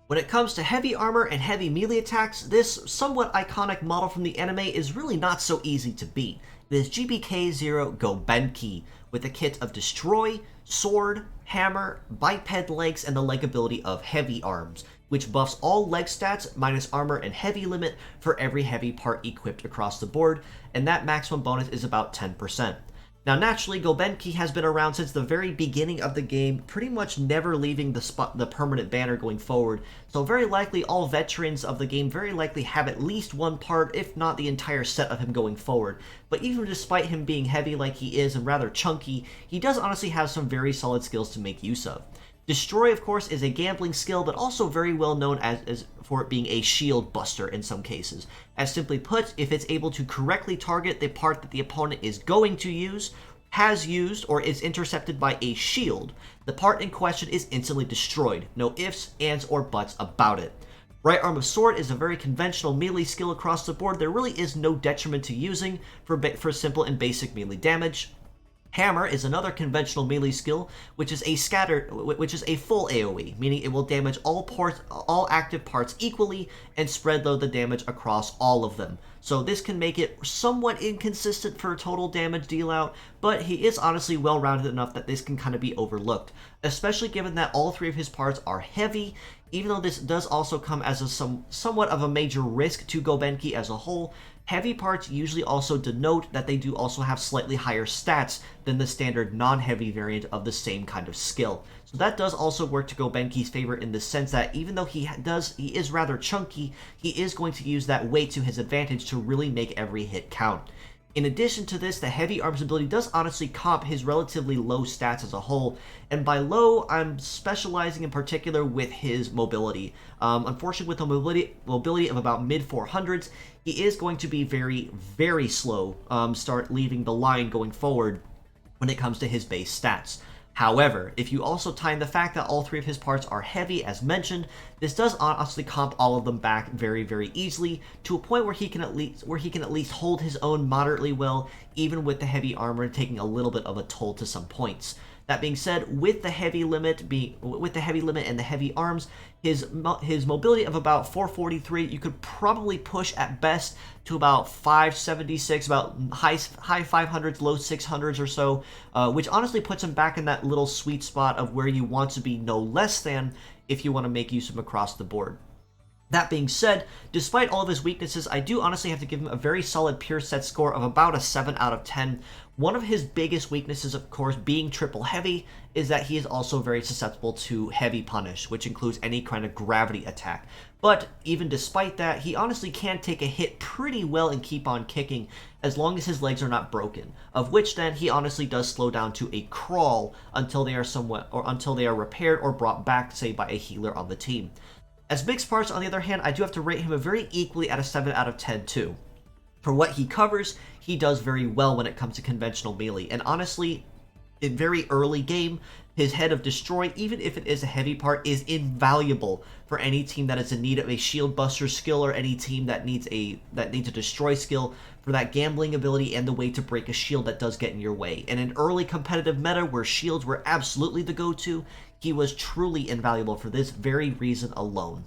When it comes to heavy armor and heavy melee attacks, this somewhat iconic model from the anime is really not so easy to beat. It is GBK00 Gobenkei, with a kit of Destroy, Sword, Hammer, Biped legs, and the leg ability of Heavy Arms, which buffs all leg stats minus armor and heavy limit for every heavy part equipped across the board, and that maximum bonus is about 10%. Now, naturally, Gobenkei has been around since the very beginning of the game, pretty much never leaving the permanent banner going forward, so very likely all veterans of the game very likely have at least one part, if not the entire set of him going forward. But even despite him being heavy like he is and rather chunky, he does honestly have some very solid skills to make use of. Destroy, of course, is a gambling skill, but also very well known as for it being a shield buster in some cases. As simply put, if it's able to correctly target the part that the opponent is going to use, has used, or is intercepted by a shield, the part in question is instantly destroyed. No ifs, ands, or buts about it. Right Arm of Sword is a very conventional melee skill across the board. There really is no detriment to using for simple and basic melee damage. Hammer is another conventional melee skill, which is a full AoE, meaning it will damage all active parts equally and spread load the damage across all of them. So this can make it somewhat inconsistent for a total damage deal out, but he is honestly well-rounded enough that this can kind of be overlooked, especially given that all three of his parts are heavy. Even though this does also come as somewhat of a major risk to Gobenkei as a whole, heavy parts usually also denote that they do also have slightly higher stats than the standard non-heavy variant of the same kind of skill. So that does also work to Gobenkei's favor in the sense that even though he is rather chunky, he is going to use that weight to his advantage to really make every hit count. In addition to this, the Heavy Arms ability does honestly comp his relatively low stats as a whole, and by low, I'm specializing in particular with his mobility. Unfortunately, with a mobility of about mid-400s, he is going to be very, very slow, start leaving the line going forward when it comes to his base stats. However, if you also tie in the fact that all three of his parts are heavy, as mentioned, this does honestly comp all of them back very, very easily to a point where he can at least hold his own moderately well, even with the heavy armor taking a little bit of a toll to some points. That being said, with the heavy limit and the heavy arms, his mobility of about 443, you could probably push at best to about 576, about high 500s, low 600s or so, which honestly puts him back in that little sweet spot of where you want to be no less than if you want to make use of him across the board. That being said, despite all of his weaknesses, I do honestly have to give him a very solid pure set score of about a 7 out of 10. One of his biggest weaknesses, of course, being triple heavy, is that he is also very susceptible to heavy punish, which includes any kind of gravity attack. But even despite that, he honestly can take a hit pretty well and keep on kicking as long as his legs are not broken, of which then he honestly does slow down to a crawl until they are repaired or brought back, say, by a healer on the team. As mixed parts, on the other hand, I do have to rate him a very equally at a 7 out of 10 too. For what he covers, he does very well when it comes to conventional melee, and honestly, in very early game, his Head of Destroy, even if it is a heavy part, is invaluable for any team that is in need of a shield buster skill or any team that needs a destroy skill for that gambling ability and the way to break a shield that does get in your way. In an early competitive meta where shields were absolutely the go-to, he was truly invaluable for this very reason alone.